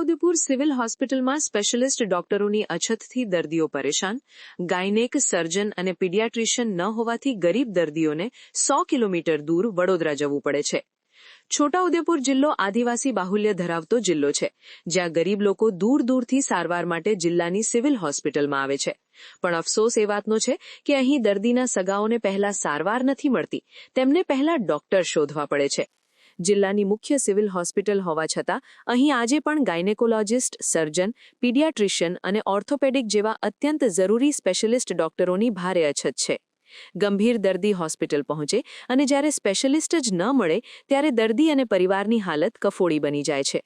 Chhota Udepur civil હોસ્પિટલમાં specialist ડોક્ટરોની અછતથી દર્દીઓ પરેશાન, ગાયનેક, સર્જન અને પીડિયાટ્રિશિયન ન હોવાથી ગરીબ દર્દીઓને 100 કિલોમીટર દૂર વડોદરા જવું પડે છે. છોટાઉદેપુર જિલ્લો આદિવાસી બાહુલ્ય ધરાવતો જિલ્લો છે, જ્યાં ગરીબ લોકો દૂર દૂરથી સારવાર માટે જિલ્લાની સિવિલ હોસ્પિટલમાં આવે છે. પણ અફસોસ એ વાતનો છે કે અહીં દર્દીના સગાઓને પહેલા સારવાર નથી મળતી, તેમને પહેલા ડોક્ટર શોધવા પડે છે. જિલ્લાની મુખ્ય સિવિલ હોસ્પિટલ હોવા છતાં અહીં આજે પણ ગાયનેકોલોજિસ્ટ, સર્જન, પીડિયાટ્રિશિયન અને ઓર્થોપેડિક જેવા અત્યંત જરૂરી સ્પેશિયલિસ્ટ ડોક્ટરોની ભારે અછત છે. ગંભીર દર્દી હોસ્પિટલ પહોંચે અને જ્યારે સ્પેશિયલિસ્ટ જ ન મળે ત્યારે દર્દી અને પરિવારની હાલત કફોડી બની જાય છે.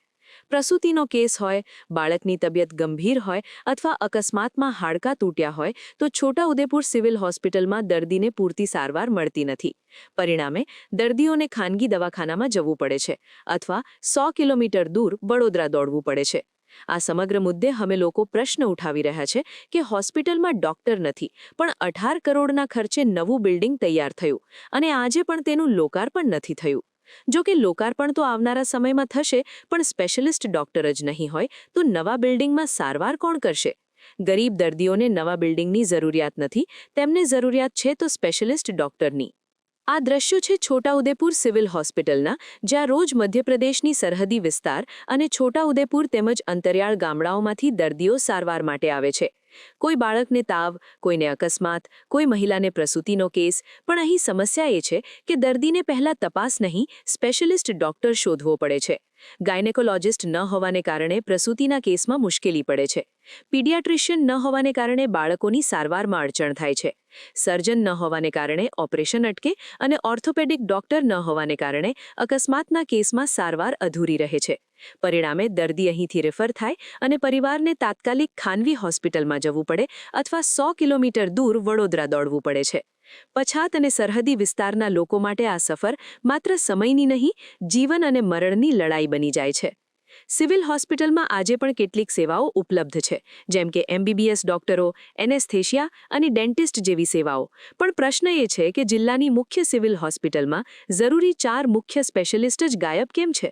પ્રસૂતિનો કેસ હોય, બાળકની તબિયત ગંભીર હોય અથવા અકસ્માતમાં હાડકાં તૂટ્યા હોય તો છોટાઉદેપુર સિવિલ હોસ્પિટલમાં દર્દીને પૂરતી સારવાર મળતી નથી. પરિણામે દર્દીઓને ખાનગી દવાખાનામાં જવું પડે છે અથવા 100 કિલોમીટર દૂર વડોદરા દોડવું પડે છે. આ સમગ્ર મુદ્દે અમે લોકો પ્રશ્ન ઉઠાવી રહ્યા છે કે હોસ્પિટલમાં ડોક્ટર નથી, પણ 18 કરોડના ખર્ચે નવું બિલ્ડિંગ તૈયાર થયું અને આજે પણ તેનું લોકાર્પણ નથી થયું. જો કે લોકાર્પણ તો આવનારા સમયમાં થશે, પણ સ્પેશિયલિસ્ટ ડોક્ટર જ નહીં હોય તો નવા બિલ્ડિંગમાં સારવાર કોણ કરશે? ગરીબ દર્દીઓને નવા બિલ્ડિંગની જરૂરિયાત નથી, તેમને જરૂરિયાત છે તો સ્પેશિયલિસ્ટ ડોક્ટરની. આ દ્રશ્યો છે છોટાઉદેપુર સિવિલ હોસ્પિટલના, જ્યાં રોજ મધ્યપ્રદેશની સરહદી વિસ્તાર અને છોટાઉદેપુર તેમજ અંતરિયાળ ગામડાઓમાંથી દર્દીઓ સારવાર માટે આવે છે. કોઈ બાળકને તાવ, કોઈને અકસ્માત, કોઈ મહિલાને પ્રસૂતિનો કેસ, પણ અહીં સમસ્યા એ છે કે દર્દીને પહેલા તપાસ નહીં, સ્પેશિયલિસ્ટ ડોક્ટર શોધવો પડે છે. ગાયનેકોલોજિસ્ટ ન હોવાને કારણે પ્રસૂતિના કેસમાં મુશ્કેલી પડે છે. પીડિયાટ્રિશિયન ન હોવાને કારણે બાળકોની સારવારમાં અડચણ થાય છે. સર્જન ન હોવાને કારણે ઓપરેશન અટકે અને ઓર્થોપેડિક ડોક્ટર ન હોવાને કારણે અકસ્માતના કેસમાં સારવાર અધૂરી રહે છે. પરિણામે દર્દી અહીંથી રેફર થાય અને પરિવારને તાત્કાલિક ખાનવી હોસ્પિટલમાં જવું પડે અથવા 100 કિલોમીટર દૂર વડોદરા દોડવું પડે છે. પછાત અને સરહદી વિસ્તારના લોકો માટે આ સફર માત્ર સમયની નહીં, જીવન અને મરણની લડાઈ બની જાય છે. સિવિલ હોસ્પિટલમાં આજે પણ કેટલીક સેવાઓ ઉપલબ્ધ છે, જેમ કે MBBS ડોક્ટરો, એનેસ્થેશિયા અને ડેન્ટિસ્ટ જેવી સેવાઓ. પણ પ્રશ્ન એ છે કે જિલ્લાની મુખ્ય સિવિલ હોસ્પિટલમાં જરૂરી 4 મુખ્ય સ્પેશિયલિસ્ટ જ ગાયબ કેમ છે?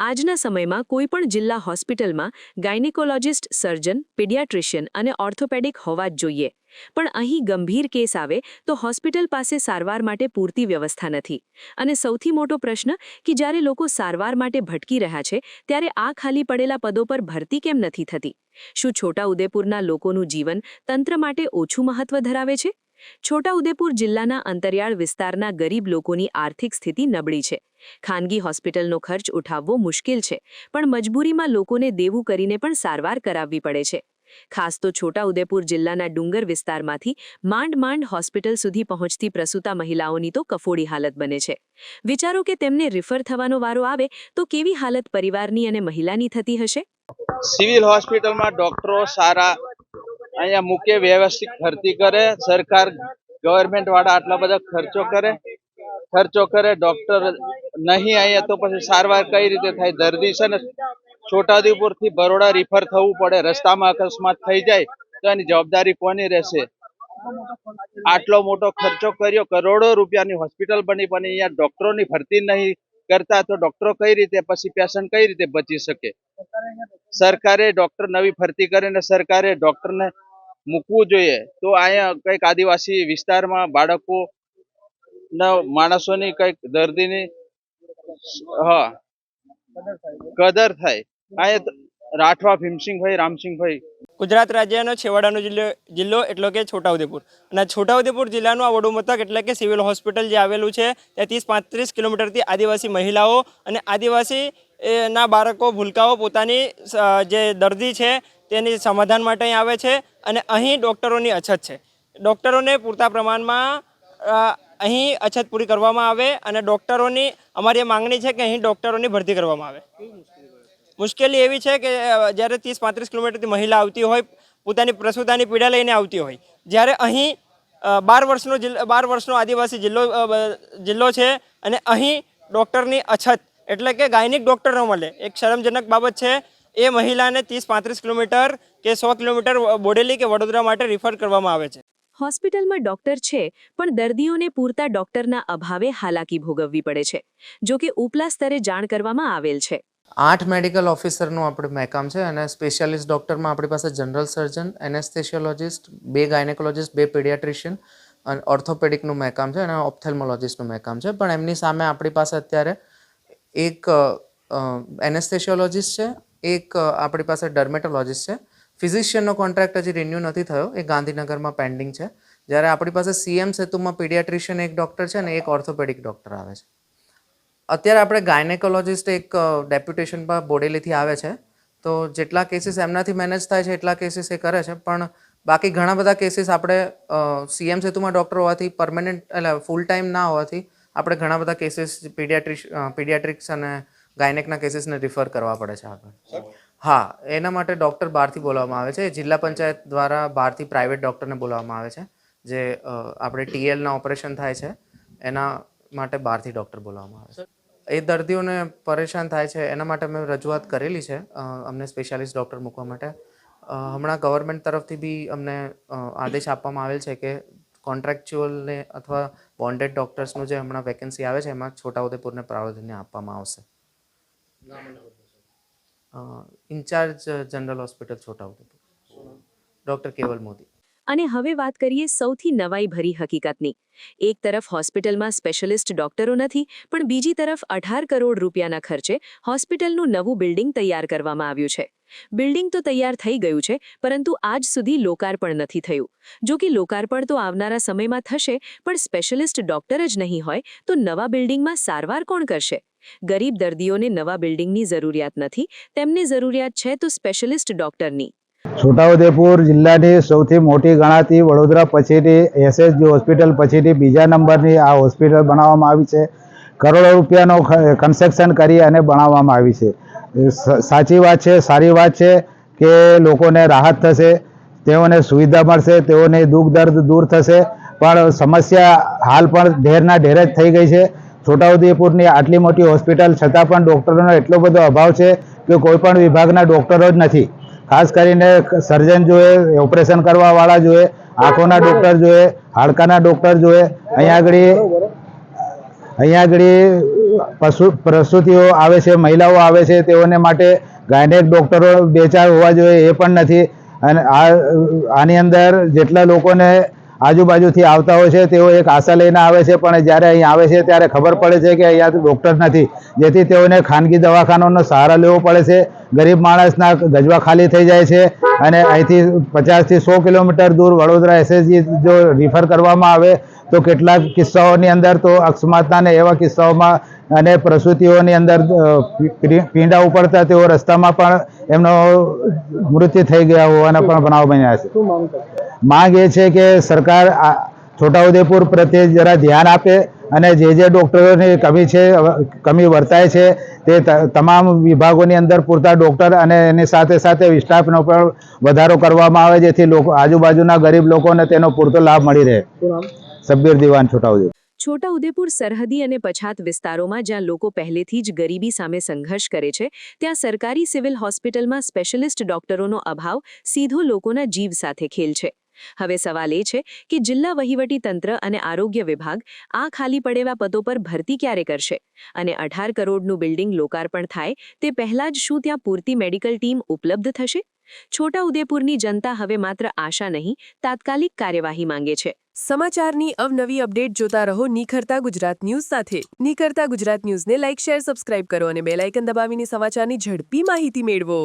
આજના સમયમાં કોઈપણ જિલ્લા હોસ્પિટલમાં ગાયનેકોલોજિસ્ટ, સર્જન, પીડિયાટ્રિશિયન અને ઓર્થોપેડિક હોવા જ જોઈએ. પણ અહીં ગંભીર કેસ આવે તો હોસ્પિટલ પાસે સારવાર માટે પૂરતી વ્યવસ્થા નથી. અને સૌથી મોટો પ્રશ્ન કે જ્યારે લોકો સારવાર માટે ભટકી રહ્યા છે ત્યારે આ ખાલી પડેલા પદો પર ભરતી કેમ નથી થતી? શું છોટાઉદેપુરના લોકોનું જીવન તંત્ર માટે ઓછું મહત્વ ધરાવે છે? છોટાઉદેપુર જિલ્લાના અંતરિયાળ વિસ્તારના ગરીબ લોકોની આર્થિક સ્થિતિ નબળી છે. ખાનગી હોસ્પિટલનો ખર્ચ ઉઠાવવો મુશ્કેલ છે, પણ મજબૂરીમાં લોકોને દેવું કરીને પણ સારવાર કરાવવી પડે છે. ખાસ તો છોટાઉદેપુર જિલ્લાના ડુંગર વિસ્તારમાંથી માંડ હોસ્પિટલ સુધી પહોંચતી પ્રસૂતા મહિલાઓની તો કફોડી હાલત બને છે. વિચારો કે તેમને રિફર થવાનો વારો આવે તો કેવી હાલત પરિવારની અને મહિલાની થતી હશે? સિવિલ હોસ્પિટલમાં ડોક્ટરો સારા અહીંયા મૂકે, વ્યવસ્થિત ભરતી કરે, સરકાર ગવર્મેન્ટ વાળા આટલા બધા ખર્ચો કરે, ડોક્ટર નહીં અહીંયા તો પછી સારવાર કઈ રીતે થાય? દર્દી છે ને છોટાઉદેપુર થી બરોડા રિફર થવું પડે, રસ્તામાં અકસ્માત થઈ જાય તો એની જવાબદારી કોની રહેશે? આટલો મોટો ખર્ચો કર્યો, કરોડો રૂપિયાની હોસ્પિટલ બની, પણ અહીંયા ડોક્ટરોની ભરતી નહીં કરતા તો ડોક્ટરો કઈ રીતે, પછી પેશન્ટ કઈ રીતે બચી શકે? સરકારે ડોક્ટર નવી ભરતી કરીને સરકારે ડોક્ટરને મૂકવું જોઈએ. તો અહીંયા કઈક આદિવાસી વિસ્તારમાં બાળકો માણસોની કઈક દર્દીની કદર થાય. અહીંયા રાઠવા ભીમસિંહભાઈ, રામસિંહભાઈ. ગુજરાત રાજ્યનો છેવાડાનો જિલ્લો એટલે કે છોટાઉદેપુર, અને છોટાઉદેપુર જિલ્લાનું આ વડું મથક એટલે કે સિવિલ હોસ્પિટલ જે આવેલું છે તે 30-35 કિલોમીટરથી આદિવાસી મહિલાઓ અને આદિવાસી ના બાળકો, ભૂલકાઓ પોતાની જે દર્દી છે તેની સમાધાન માટે અહીં આવે છે. અને અહીં ડૉક્ટરોની અછત છે. ડૉક્ટરોને પૂરતા પ્રમાણમાં અહીં અછત પૂરી કરવામાં આવે અને ડૉક્ટરોની અમારી માંગણી છે કે અહીં ડૉક્ટરોની ભરતી કરવામાં આવે. મુશ્કેલી એવી છે કે જ્યારે 30-35 કિલોમીટરથી મહિલા આવતી હોય, પોતાની પ્રસૂતાની પીડા લઈને આવતી હોય, જ્યારે અહીં 12 વર્ષનો આદિવાસી જિલ્લો છે અને અહીં ડૉક્ટરની અછત એટલે કે ગાયનિક ડૉક્ટર ન મળે એક શરમજનક બાબત છે. એ મહિલાને 30-35 કિલોમીટર કે 100 કિલોમીટર બોડેલી કે વડોદરા માટે રિફર કરવામાં આવે છે. હોસ્પિટલમાં ડોક્ટર છે, પણ દર્દીઓને પૂરતા ડોક્ટરના અભાવે હાલાકી ભોગવવી પડે છે. જો કે ઉપલા સ્તરે જાણ કરવામાં આવેલ છે. 8 મેડિકલ ઓફિસરનું આપણે મહેકામ છે અને સ્પેશિયાલિસ્ટ ડૉક્ટરમાં આપણી પાસે જનરલ સર્જન, એનેસ્થેશિયોલોજિસ્ટ, 2 ગાયનેકોલોજિસ્ટ, 2 પીડિયાટ્રિશિયન અને ઓર્થોપેડિકનું મહેકામ છે અને ઓપ્થેલ્મોલોજિસ્ટનું મહેકામ છે. પણ એમની સામે આપણી પાસે અત્યારે એક એનેસ્થેશિયોલોજિસ્ટ છે, એક આપણી પાસે ડર્મેટોલોજિસ્ટ છે. ફિઝિશિયનનો કોન્ટ્રાક્ટ હજી રિન્યૂ નથી થયો, એ ગાંધીનગરમાં પેન્ડિંગ છે. જ્યારે આપણી પાસે સીએમ સેતુમાં પીડિયાટ્રિશિયન એક ડૉક્ટર છે અને એક ઓર્થોપેડિક ડૉક્ટર આવે છે. અત્યારે આપણે ગાયનેકોલોજિસ્ટ એક ડેપ્યુટેશન પર બોડેલીથી આવે છે, તો જેટલા કેસીસ એમનાથી મેનેજ થાય છે એટલા કેસીસ એ કરે છે. પણ બાકી ઘણા બધા કેસીસ આપણે સીએમ સેતુમાં ડૉક્ટર હોવાથી પરમેનન્ટ એટલે ફૂલ ટાઈમ ના હોવાથી આપણે ઘણા બધા કેસીસ પીડિયાટ્રિક્સ અને ગાયનેકના કેસીસને રિફર કરવા પડે છે આગળ. હા, એના માટે ડૉક્ટર બહારથી બોલાવવામાં આવે છે. જિલ્લા પંચાયત દ્વારા બહારથી પ્રાઇવેટ ડૉક્ટરને બોલાવવામાં આવે છે, જે આપણે ટીએલના ઓપરેશન થાય છે એના માટે બહારથી ડૉક્ટર બોલાવવામાં આવે છે. એ દર્દીઓને પરેશાન થાય છે એના માટે મેં રજૂઆત કરેલી છે અમને સ્પેશિયાલિસ્ટ ડૉક્ટર મૂકવા માટે. હમણાં ગવર્મેન્ટ તરફથી બી અમને આદેશ આપવામાં આવેલ છે કે કોન્ટ્રાક્ચ્યુઅલને અથવા બોન્ડેડ ડૉક્ટર્સનું જે હમણાં વેકેન્સી આવે છે એમાં છોટાઉદેપુરને પ્રાધાન્ય આપવામાં આવશે. In charge general hospital Chhota Udepur, doctor Keval Modi. અને હવે વાત કરીએ સૌથી નવાઈ ભરી હકીકતની. એક તરફ હોસ્પિટલમાં સ્પેશિયલિસ્ટ ડોક્ટરો નથી, પણ બીજી તરફ 18 કરોડ રૂપિયાના ખર્ચે હોસ્પિટલનું નવું બિલ્ડિંગ તૈયાર કરવામાં આવ્યું છે. બિલ્ડિંગ તો તૈયાર થઈ ગયું છે, પરંતુ આજ સુધી લોકાર્પણ નથી થયું. જો કે લોકાર્પણ તો આવનારા સમયમાં થશે, પણ સ્પેશિયલિસ્ટ ડોક્ટર જ નહીં હોય તો નવા બિલ્ડિંગમાં સારવાર કોણ કરશે? ગરીબ દર્દીઓને નવા બિલ્ડિંગની જરૂરિયાત નથી, તેમને જરૂરિયાત છે તો સ્પેશિયલિસ્ટ ડોક્ટરની. છોટાઉદેપુર જિલ્લાની સૌથી મોટી ગણાતી વડોદરા પછીની એસએસજી હોસ્પિટલ પછીની બીજા નંબરની આ હોસ્પિટલ બનાવવામાં આવી છે. કરોડો રૂપિયાનો કન્સ્ટ્રક્શન કરી અને બનાવવામાં આવી છે. સાચી વાત છે, સારી વાત છે કે લોકોને રાહત થશે, તેઓને સુવિધા મળશે, તેઓને દુઃખ દર્દ દૂર થશે. પણ સમસ્યા હાલ પણ ઢેરના ઢેર જ થઈ ગઈ છે. છોટાઉદેપુરની આટલી મોટી હોસ્પિટલ છતાં પણ ડૉક્ટરોનો એટલો બધો અભાવ છે કે કોઈ પણ વિભાગના ડૉક્ટરો જ નથી. ખાસ કરીને સર્જન જોઈએ, ઓપરેશન કરવાવાળા જોઈએ, આંખોના ડૉક્ટર જોઈએ, હાડકાના ડૉક્ટર જોઈએ. અહીંયા આગળ પ્રસૂતિઓ આવે છે, મહિલાઓ આવે છે, તેઓને માટે ગાયનેક ડૉક્ટરો 2-4 હોવા જોઈએ, એ પણ નથી. અને આની અંદર જેટલા લોકોને આજુબાજુથી આવતા હોય છે તેઓ એક આશા લઈને આવે છે, પણ જ્યારે અહીં આવે છે ત્યારે ખબર પડે છે કે અહીંયા ડૉક્ટર નથી, જેથી તેઓને ખાનગી દવાખાનાનો સહારો લેવો પડે છે. ગરીબ માણસના ગજવા ખાલી થઈ જાય છે અને અહીંથી 50 થી 100 કિલોમીટર દૂર વડોદરા એસએસજી જો રિફર કરવામાં આવે તો કેટલાક કિસ્સાઓની અંદર તો અકસ્માતના ને એવા કિસ્સાઓમાં અને પ્રસૂતિઓની અંદર પીંડા ઉપડતા તેઓ રસ્તામાં પણ એમનો મૃત્યુ થઈ ગયા હોવાના પણ બનાવ બન્યા છે. માંગ એ છે કે સરકાર છોટાઉદેપુર પ્રત્યે જરા ધ્યાન આપે અને જે ડૉક્ટરોની કમી વર્તાય છે તે તમામ વિભાગોની અંદર પૂરતા ડૉક્ટર અને એની સાથે સાથે સ્ટાફનો પણ વધારો કરવામાં આવે, જેથી આજુબાજુના ગરીબ લોકોને તેનો પૂરતો લાભ મળી રહે. સબ્બીર દિવાન, છોટાઉદેપુર. છોટાઉદેપુર સરહદી અને પછાત વિસ્તારોમાં જ્યાં લોકો પહેલેથી જ ગરીબી સામે સંઘર્ષ કરે છે, ત્યાં સરકારી સિવિલ હોસ્પિટલમાં સ્પેશિયલિસ્ટ ડોક્ટરોનો અભાવ સીધો લોકોના જીવ સાથે ખેલ છે. હવે સવાલ એ છે કે જિલ્લા વહીવટી તંત્ર અને આરોગ્ય વિભાગ આ ખાલી પડેલા પદો પર ભરતી ક્યારે કરશે? અને 18 કરોડનું બિલ્ડિંગ લોકાર્પણ થાય તે પહેલા જ શું ત્યાં પૂરતી મેડિકલ ટીમ ઉપલબ્ધ થશે? છોટાઉદેપુરની જનતા હવે માત્ર આશા નહીં, તાત્કાલિક કાર્યવાહી માંગે છે. સમાચારની અવનવી અપડેટ જોતા રહો નિખરતા ગુજરાત ન્યૂઝ સાથે. નિખરતા ગુજરાત ન્યૂઝને લાઇક, શેર, સબસ્ક્રાઇબ કરો અને બેલ આઇકન દબાવીને સમાચારની ઝડપી માહિતી મેળવો.